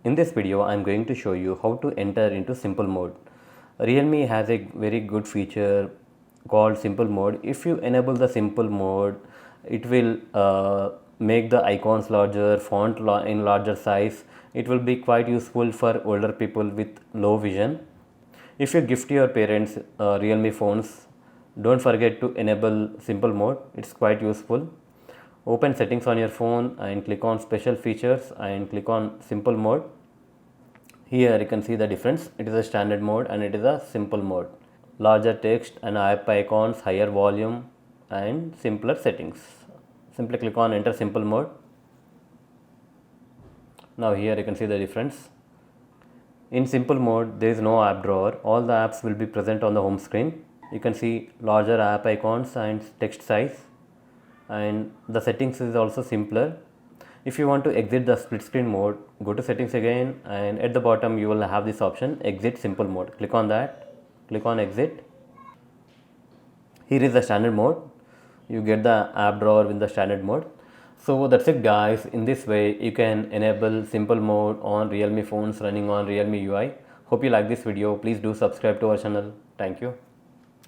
In this video, I am going to show you how to enter into simple mode. Realme has a very good feature called simple mode. If you enable the simple mode, it will make the icons larger, font in larger size. It will be quite useful for older people with low vision. If you gift your parents Realme phones, don't forget to enable simple mode. It's quite useful. Open settings on your phone and click on special features and click on simple mode. Here you can see the difference. It is a standard mode and it is a simple mode. Larger text and app icons, higher volume and simpler settings. Simply click on enter simple mode. Now here you can see the difference. In simple mode, there is no app drawer. All the apps will be present on the home screen. You can see larger app icons and text size, and the settings is also simpler. If you want to exit the split screen mode, go to settings again, and at the bottom you will have this option exit simple mode. Click on that, click on exit. Here is the standard mode. You get the app drawer in the standard mode. So that's it guys. In this way you can enable simple mode on Realme phones running on Realme UI. Hope you like this video. Please do subscribe to our channel. Thank you.